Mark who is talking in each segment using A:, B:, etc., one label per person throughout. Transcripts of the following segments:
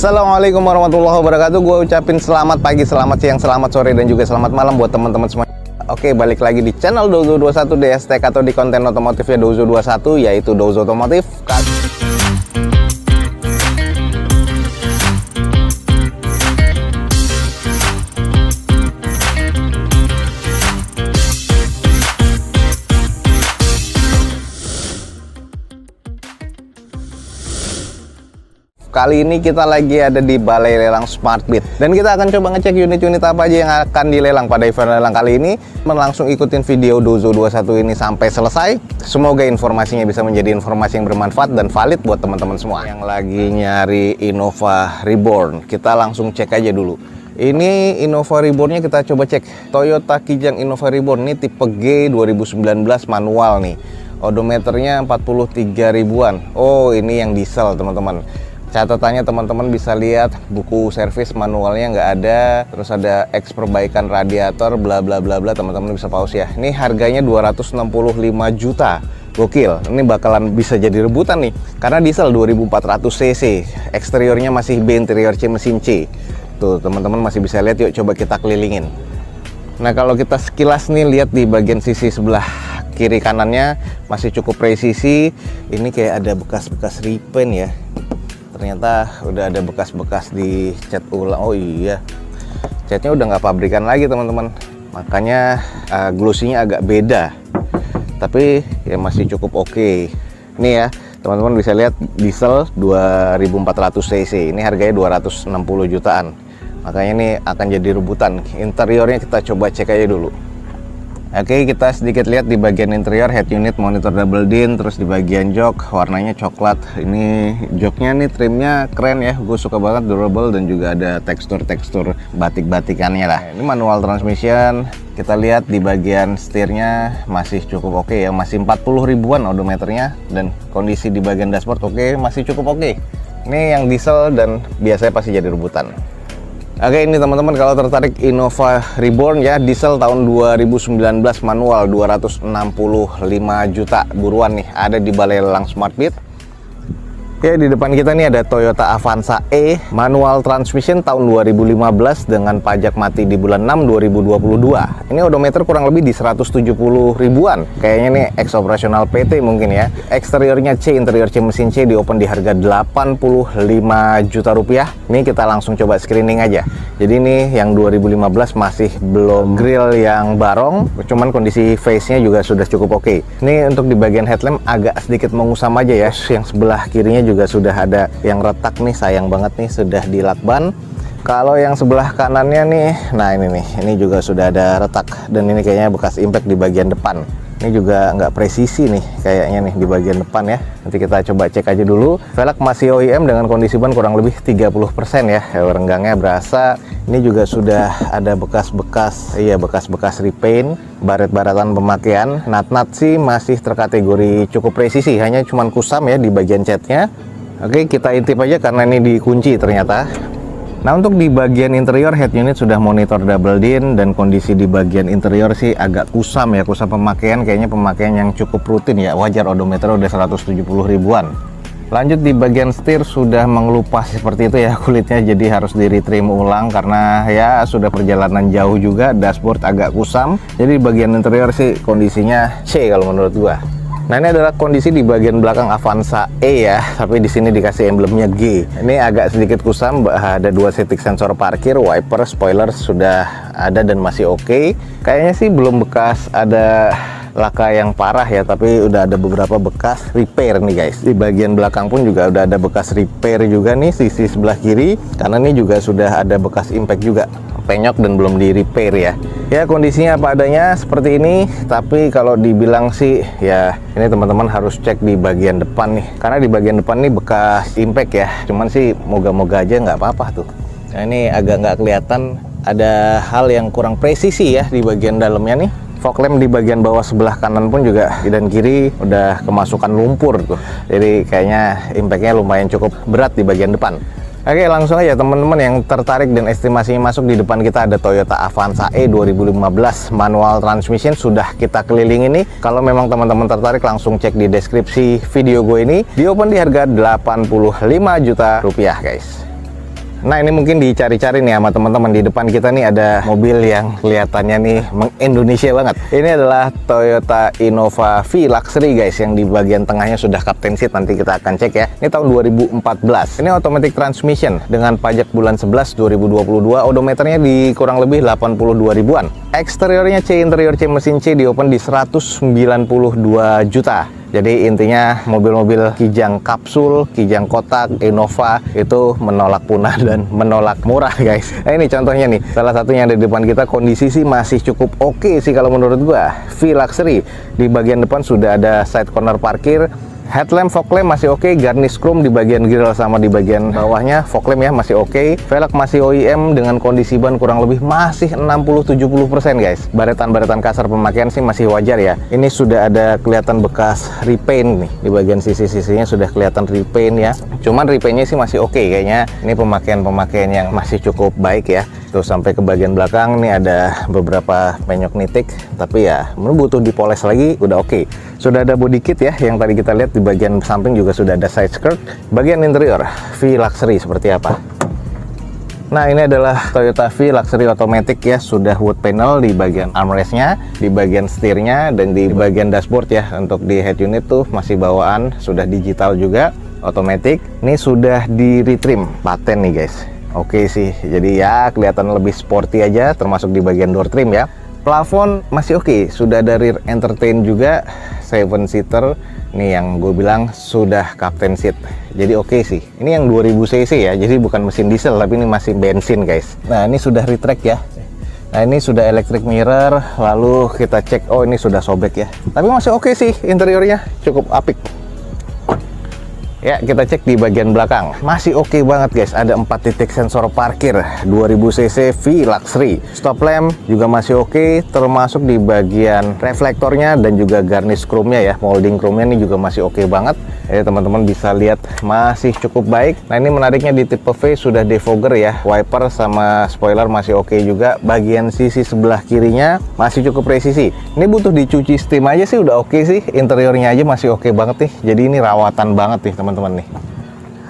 A: Assalamualaikum warahmatullahi wabarakatuh. Gue ucapin selamat pagi, selamat siang, selamat sore, dan juga selamat malam buat teman-teman semua. Oke, balik lagi di channel Dozo21 DSTK atau di konten otomotifnya Dozo21, yaitu Dozo Otomotif. Kali ini kita lagi ada di Balai Lelang Smartbit, dan kita akan coba ngecek unit-unit apa aja yang akan dilelang pada event lelang kali ini. Langsung ikutin video Dozo21 ini sampai selesai. Semoga informasinya bisa menjadi informasi yang bermanfaat dan valid buat teman-teman semua yang lagi nyari Innova Reborn. Kita langsung cek aja dulu. Ini Innova Reborn-nya kita coba cek. Toyota Kijang Innova Reborn ini tipe G 2019 manual nih. Odometernya 43 ribuan. Oh, ini yang diesel, teman-teman. Catatannya teman-teman bisa lihat buku servis manualnya nggak ada, terus ada X perbaikan radiator bla bla bla bla, teman-teman bisa pause ya. Ini harganya 265 juta. Gokil, ini bakalan bisa jadi rebutan nih karena diesel 2400 cc, eksteriornya masih B, interior C, mesin C. Tuh teman-teman masih bisa lihat, yuk coba kita kelilingin. Nah, kalau kita sekilas nih lihat di bagian sisi sebelah kiri kanannya masih cukup presisi. Ini kayak ada bekas-bekas repaint ya. Ternyata udah ada bekas-bekas di cat ulang. Oh iya, catnya udah nggak pabrikan lagi teman-teman, makanya glossy-nya agak beda, tapi ya masih cukup oke. Ini ya teman-teman bisa lihat diesel 2400 cc, ini harganya 260 jutaan, makanya ini akan jadi rebutan. Interiornya kita coba cek aja dulu. Oke, kita sedikit lihat di bagian interior, head unit monitor double din, terus di bagian jok warnanya coklat. Ini joknya nih, trimnya keren ya, gue suka banget, durable, dan juga ada tekstur-tekstur batik-batikannya lah. Ini manual transmission. Kita lihat di bagian setirnya masih cukup oke ya, masih 40 ribuan odometernya, dan kondisi di bagian dashboard oke, masih cukup oke. Ini yang diesel dan biasanya pasti jadi rebutan. Oke, ini teman-teman kalau tertarik Innova Reborn ya, diesel tahun 2019 manual 265 juta, buruan nih, ada di Balai Lelang Smartbit. Ya, di depan kita nih ada Toyota Avanza E manual transmission tahun 2015 dengan pajak mati di bulan 6 2022. Ini odometer kurang lebih di 170 ribuan. Kayaknya nih ex operasional PT mungkin ya. Eksteriornya C, interior C, mesin C, di open di harga 85 juta rupiah. Ini kita langsung coba screening aja. Jadi ini yang 2015 masih belum grill yang barong, cuman kondisi face-nya juga sudah cukup oke. Ini untuk di bagian headlamp agak sedikit mengusam aja ya. Yang sebelah kirinya juga sudah ada yang retak nih, sayang banget nih, sudah dilakban. Kalau yang sebelah kanannya nih, nah ini juga sudah ada retak, dan ini kayaknya bekas impact di bagian depan. Ini juga nggak presisi nih kayaknya nih di bagian depan ya. Nanti kita coba cek aja dulu. Velg masih OEM dengan kondisi ban kurang lebih 30% ya. Renggangnya berasa. Ini juga sudah ada bekas-bekas, iya, bekas-bekas repaint, baret-baratan pemakaian. Nat-nat sih masih terkategori cukup presisi, hanya cuman kusam ya di bagian catnya. Oke, kita intip aja karena ini dikunci ternyata. Nah, untuk di bagian interior, head unit sudah monitor double din, dan kondisi di bagian interior sih agak kusam ya, kusam pemakaian, kayaknya pemakaian yang cukup rutin ya, wajar odometer udah 170 ribuan. Lanjut di bagian setir sudah mengelupas seperti itu ya kulitnya, jadi harus di retrim ulang karena ya sudah perjalanan jauh juga. Dashboard agak kusam, jadi di bagian interior sih kondisinya C kalau menurut gua. Nah, ini adalah kondisi di bagian belakang Avanza E ya, tapi di sini dikasih emblemnya G. Ini agak sedikit kusam, ada 2 titik sensor parkir, wiper, spoiler sudah ada dan masih oke. Kayaknya sih belum bekas ada laka yang parah ya, tapi udah ada beberapa bekas repair nih guys. Di bagian belakang pun juga udah ada bekas repair juga nih, sisi sebelah kiri, karena ini juga sudah ada bekas impact juga, penyok dan belum di repair ya. Ya, kondisinya apa adanya seperti ini, tapi kalau dibilang sih ya ini teman-teman harus cek di bagian depan nih, karena di bagian depan nih bekas impact ya. Cuman sih moga-moga aja nggak apa-apa tuh. Nah, ini agak nggak kelihatan, ada hal yang kurang presisi ya di bagian dalamnya nih. Fog lamp di bagian bawah sebelah kanan pun juga dan kiri udah kemasukan lumpur tuh, jadi kayaknya impactnya lumayan cukup berat di bagian depan. Oke, langsung aja teman-teman yang tertarik dan estimasinya masuk. Di depan kita ada Toyota Avanza E 2015 manual transmission, sudah kita keliling ini. Kalau memang teman-teman tertarik langsung cek di deskripsi video gue ini. Di open di harga 85 juta rupiah guys. Nah, ini mungkin dicari-cari nih sama teman-teman. Di depan kita nih ada mobil yang kelihatannya nih meng-Indonesia banget. Ini adalah Toyota Innova V Luxury guys, yang di bagian tengahnya sudah captain seat. Nanti kita akan cek ya. Ini tahun 2014. Ini automatic transmission dengan pajak bulan 11 2022. Odometernya di kurang lebih 82 ribuan. Eksteriornya C, interior C, mesin C, di open di 192 juta. Jadi intinya mobil-mobil kijang kapsul, kijang kotak, Innova itu menolak punah dan menolak murah guys. Nah, ini contohnya nih, salah satunya yang ada di depan kita. Kondisi sih masih cukup oke sih kalau menurut gua. V Luxury, di bagian depan sudah ada side corner parkir. Headlamp, fog lamp masih oke, garnish chrome di bagian grill sama di bagian bawahnya, fog lamp ya masih oke. Velg masih OEM dengan kondisi ban kurang lebih masih 60-70% guys. Baretan-baretan kasar pemakaian sih masih wajar ya. Ini sudah ada kelihatan bekas repaint nih, di bagian sisi-sisinya sudah kelihatan repaint ya. Cuman repaintnya sih masih oke kayaknya. Ini pemakaian yang masih cukup baik ya. Terus sampai ke bagian belakang nih ada beberapa penyok nitik, tapi ya butuh dipoles lagi, udah oke. Sudah ada body kit ya, yang tadi kita lihat di bagian samping juga sudah ada side skirt. Bagian interior V Luxury seperti apa? Nah, ini adalah Toyota V Luxury Automatic ya, sudah wood panel di bagian armrestnya, di bagian setirnya, dan di bagian dashboard ya. Untuk di head unit tuh masih bawaan, sudah digital juga, automatic. Ini sudah di retrim paten nih guys. Oke sih, jadi ya kelihatan lebih sporty aja, termasuk di bagian door trim ya. Plafon masih oke, sudah ada rear entertain juga, 7 seater. Nih yang gue bilang sudah captain seat, jadi oke sih. Ini yang 2000 cc ya, jadi bukan mesin diesel tapi ini masih bensin guys. Nah, ini sudah retract ya. Nah, ini sudah electric mirror, lalu kita cek, oh ini sudah sobek ya. Tapi masih oke sih, interiornya cukup apik. Ya, kita cek di bagian belakang. Masih oke banget guys. Ada 4 titik sensor parkir, 2000 cc V Luxury. Stop lamp juga masih oke, termasuk di bagian reflektornya dan juga garnish chrome-nya ya. Molding chrome-nya ini juga masih oke banget. Jadi teman-teman bisa lihat masih cukup baik. Nah, ini menariknya di tipe V sudah defogger ya. Wiper sama spoiler masih oke juga. Bagian sisi sebelah kirinya masih cukup presisi. Ini butuh dicuci steam aja sih udah oke sih. Interiornya aja masih oke banget nih. Jadi ini rawatan banget nih teman-teman nih.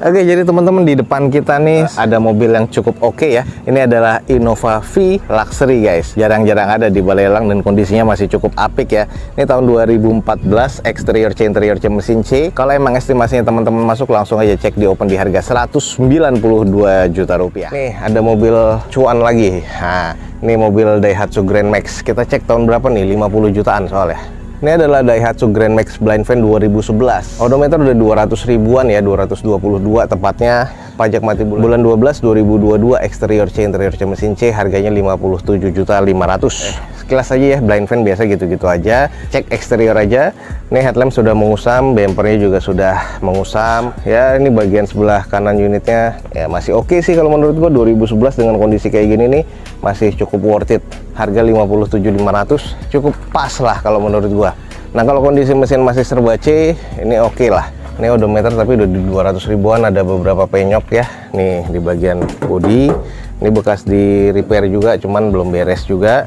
A: Oke, jadi teman-teman di depan kita nih ada mobil yang cukup oke ya. Ini adalah Innova V Luxury guys. Jarang-jarang ada di balai lelang dan kondisinya masih cukup apik ya. Ini tahun 2014, eksterior C, interior C, mesin C. Kalau emang estimasinya teman-teman masuk, langsung aja cek di open di harga 192 juta rupiah. Nih ada mobil cuan lagi. Nah, ini mobil Daihatsu Grand Max. Kita cek tahun berapa nih? 50 jutaan soalnya. Ini adalah Daihatsu Grand Max Blind Fan 2011. Odometer udah 200 ribuan ya, 222 tepatnya. Pajak mati bulan 12 2022, eksterior C, interior C, mesin C, harganya 57.500.000. Sekilas aja ya, blind fan biasa gitu-gitu aja. Cek eksterior aja. Ini headlamp sudah mengusam, bumpernya juga sudah mengusam. Ya, ini bagian sebelah kanan unitnya ya masih oke sih kalau menurut gua. 2011 dengan kondisi kayak gini nih masih cukup worth it. Harga 57.500 cukup pas lah kalau menurut gua. Nah, kalau kondisi mesin masih serba C, ini oke lah. Ini odometer tapi udah di 200 ribuan, ada beberapa penyok ya. Nih di bagian bodi. Ini bekas di repair juga, cuman belum beres juga.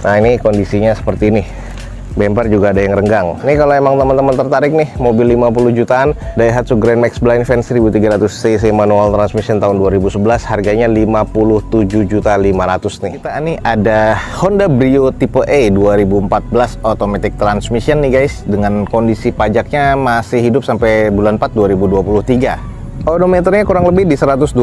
A: Nah, ini kondisinya seperti ini. Bumper juga ada yang renggang. Ini kalau emang teman-teman tertarik nih, mobil 50 jutaan, Daihatsu Grand Max Blind Fan 1300 cc manual transmission tahun 2011, harganya 57.500.000 nih. Kita nih ada Honda Brio tipe E 2014 automatic transmission nih guys, dengan kondisi pajaknya masih hidup sampai bulan 4 2023. Odometernya kurang lebih di 122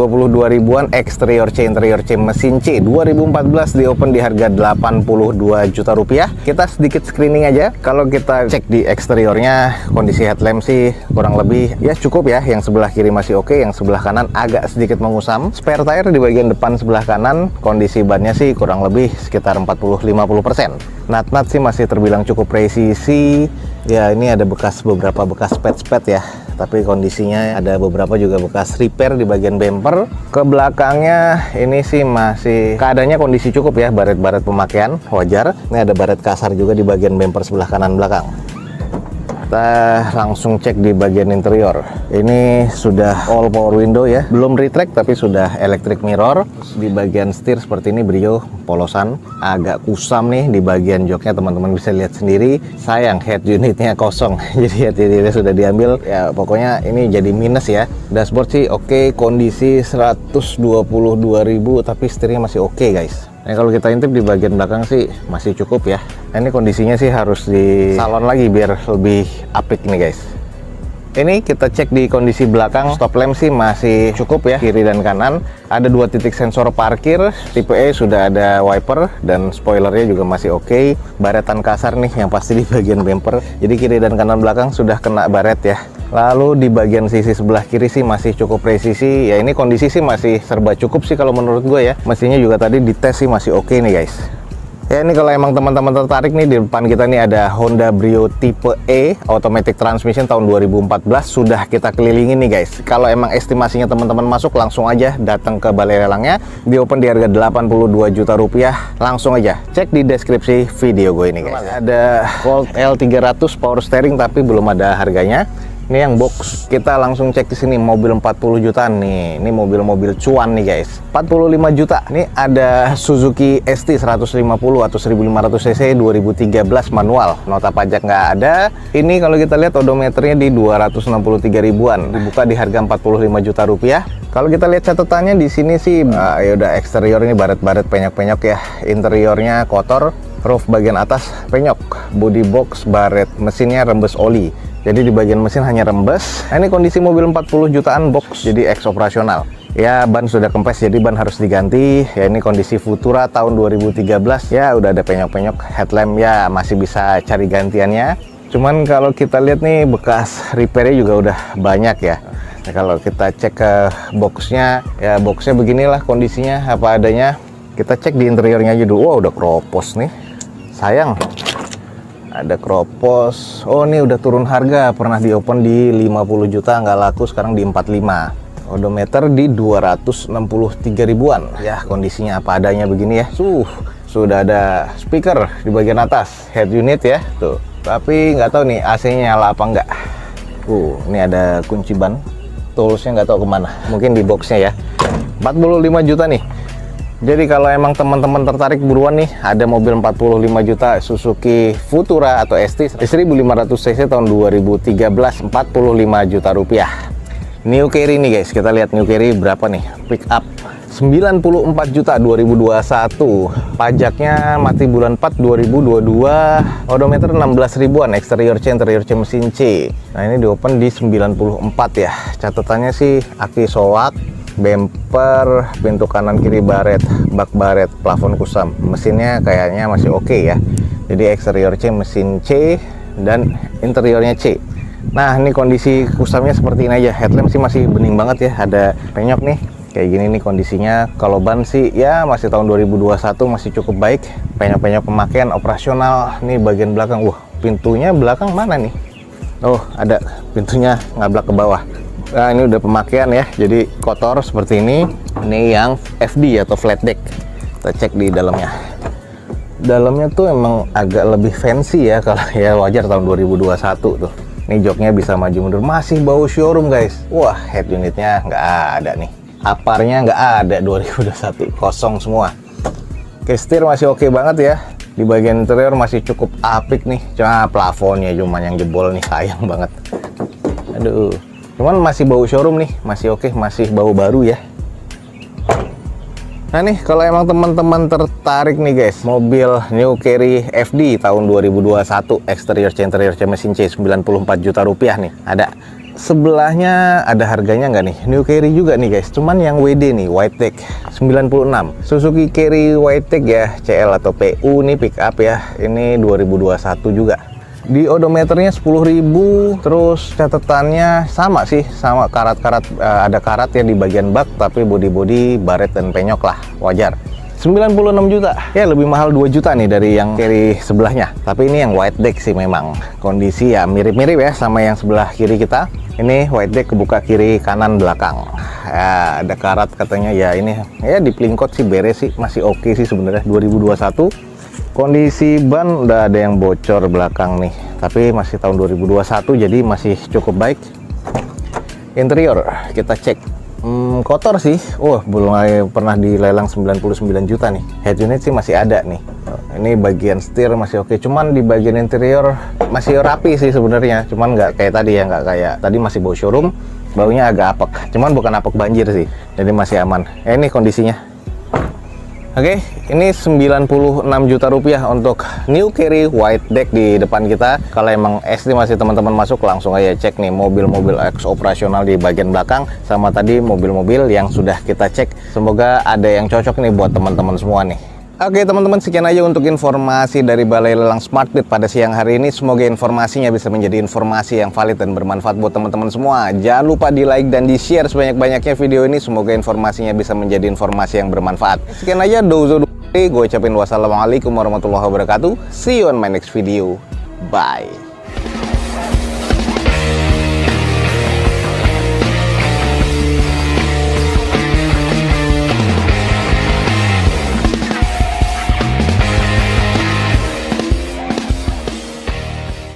A: ribuan, eksterior C, interior C, mesin C. 2014 di open di harga 82 juta rupiah. Kita sedikit screening aja. Kalau kita cek di eksteriornya, kondisi headlamp sih kurang lebih ya cukup ya. Yang sebelah kiri masih oke, yang sebelah kanan agak sedikit mengusam. Spare tire di bagian depan sebelah kanan, kondisi bannya sih kurang lebih sekitar 40-50%. Nut-nut sih masih terbilang cukup presisi. Ya, ini ada beberapa bekas spet-spet ya. Tapi kondisinya ada beberapa juga bekas repair di bagian bumper. Ke belakangnya ini sih masih keadaannya kondisi cukup ya, baret-baret pemakaian wajar. Ini ada baret kasar juga di bagian bumper sebelah kanan belakang. Kita langsung cek di bagian interior. Ini sudah all power window ya, belum retract tapi sudah electric mirror. Di bagian setir seperti ini Brio polosan, agak kusam nih di bagian joknya, teman-teman bisa lihat sendiri. Sayang head unitnya kosong, jadi head unitnya sudah diambil. Ya pokoknya ini jadi minus ya. Dashboard sih oke, kondisi 122.000 tapi setirnya masih oke guys. Nah, kalau kita intip di bagian belakang sih masih cukup ya. Nah, ini kondisinya sih harus di salon lagi biar lebih apik nih guys. Ini kita cek di kondisi belakang, stop lamp sih masih cukup ya, kiri dan kanan. Ada 2 titik sensor parkir, tipe E sudah ada wiper, dan spoilernya juga masih oke. Baretan kasar nih yang pasti di bagian bumper, jadi kiri dan kanan belakang sudah kena baret ya. Lalu di bagian sisi sebelah kiri sih masih cukup presisi ya, ini kondisi sih masih serba cukup sih kalau menurut gue ya. Mesinnya juga tadi dites sih masih oke nih guys. Ya ini kalau emang teman-teman tertarik nih, di depan kita nih ada Honda Brio tipe E automatic transmission tahun 2014, sudah kita kelilingin nih guys. Kalau emang estimasinya teman-teman masuk, langsung aja datang ke balai lelangnya, di open di harga 82 juta rupiah. Langsung aja cek di deskripsi video gue ini guys. Ada Volt L300 power steering tapi belum ada harganya. Ini yang box, kita langsung cek di sini, mobil 40 jutaan nih. Ini mobil-mobil cuan nih guys. 45 juta. Ini ada Suzuki ST 150 atau 1500 cc 2013 manual. Nota pajak nggak ada. Ini kalau kita lihat odometernya di 263 ribuan. Dibuka di harga 45 juta rupiah. Kalau kita lihat catatannya di sini sih, ya udah eksterior ini baret-baret penyok-penyok ya. Interiornya kotor. Roof bagian atas penyok, body box baret, mesinnya rembes oli. Jadi di bagian mesin hanya rembes. Nah, ini kondisi mobil 40 jutaan box, jadi ex operasional. Ya ban sudah kempes, jadi ban harus diganti. Ya ini kondisi Futura tahun 2013. Ya udah ada penyok-penyok. Headlamp ya masih bisa cari gantiannya. Cuman kalau kita lihat nih bekas repairnya juga udah banyak ya. Nah, kalau kita cek ke boxnya, ya boxnya beginilah kondisinya apa adanya. Kita cek di interiornya aja dulu. Wah udah kropos nih. Sayang, ada kropos. Oh ini udah turun harga, pernah di open di 50 juta nggak laku, sekarang di 45. Odometer di 263 ribuan. Ya kondisinya apa adanya begini ya. Sudah ada speaker di bagian atas, head unit ya tuh. Tapi nggak tahu nih AC-nya nyala apa enggak. Ini ada kunci ban, toolsnya nggak tahu kemana, mungkin di boxnya ya. 45 juta nih. Jadi kalau emang teman-teman tertarik buruan nih, ada mobil 45 juta Suzuki Futura atau ST 1500 cc tahun 2013, 45 juta rupiah. New Carry nih guys, kita lihat New Carry berapa nih. Pick up 94 juta 2021. Pajaknya mati bulan 4 2022. Odometer 16 ribuan, exterior C mesin C. Nah ini di open di 94 ya. Catatannya sih aki soak, bumper, pintu kanan kiri baret, bak baret, plafon kusam. Mesinnya kayaknya masih oke ya. Jadi eksterior C mesin C dan interiornya C. Nah ini kondisi kusamnya seperti ini aja. Headlamp sih masih bening banget ya, ada penyok nih kayak gini nih kondisinya. Kalau ban sih ya masih tahun 2021, masih cukup baik. Penyok-penyok pemakaian operasional. Nih bagian belakang, pintunya belakang mana nih? Oh ada, pintunya ngablak ke bawah. Nah ini udah pemakaian ya, jadi kotor seperti ini. Ini yang FD atau flat deck. Kita cek di dalamnya. Dalamnya tuh emang agak lebih fancy ya, kalau ya wajar tahun 2021 tuh. Ini joknya bisa maju mundur, masih bau showroom guys. Wah head unitnya nggak ada nih, aparnya nggak ada 2021, kosong semua. Oke, setir masih oke banget ya. Di bagian interior masih cukup apik nih, cuma plafonnya cuman yang jebol nih, sayang banget. Aduh. Cuman masih bau showroom nih, masih oke, masih bau baru ya. Nah nih, kalau emang teman-teman tertarik nih guys, mobil New Carry FD tahun 2021, eksterior C, interior C mesin C, 94 juta rupiah nih. Ada sebelahnya, ada harganya nggak nih? New Carry juga nih guys, cuman yang WD nih, white deck 96. Suzuki Carry white deck ya, CL atau PU nih, pick up ya. Ini 2021 juga. Di odometernya 10.000, terus catatannya sama sih, sama karat-karat, ada karat ya di bagian bak, tapi body-body baret dan penyok lah, wajar. 96 juta, ya lebih mahal 2 juta nih dari yang Carry sebelahnya. Tapi ini yang white deck sih memang, kondisi ya mirip-mirip ya sama yang sebelah kiri kita. Ini white deck kebuka kiri kanan belakang. Ya, ada karat katanya ya, ini ya di plingkot sih beres sih, masih oke sih sebenarnya 2021. Kondisi ban udah ada yang bocor belakang nih, tapi masih tahun 2021 jadi masih cukup baik. Interior kita cek, kotor sih. Belum pernah dilelang 99 juta nih. Head unit sih masih ada nih. Ini bagian setir masih oke, cuman di bagian interior masih rapi sih sebenarnya, cuman nggak kayak tadi ya, nggak kayak tadi masih bau showroom, baunya agak apek, cuman bukan apek banjir sih, jadi masih aman. Ini kondisinya. Oke, ini 96 juta rupiah untuk New Carry White Deck di depan kita. Kalau emang estimasi teman-teman masuk, langsung aja cek nih mobil-mobil X operasional di bagian belakang, sama tadi mobil-mobil yang sudah kita cek. Semoga ada yang cocok nih buat teman-teman semua nih. Oke teman-teman, sekian aja untuk informasi dari Balai Lelang SmartBit pada siang hari ini. Semoga informasinya bisa menjadi informasi yang valid dan bermanfaat buat teman-teman semua. Jangan lupa di like dan di share sebanyak-banyaknya video ini. Semoga informasinya bisa menjadi informasi yang bermanfaat. Sekian aja, Dozo. Gue ucapin wassalamualaikum warahmatullahi wabarakatuh. See you on my next video. Bye.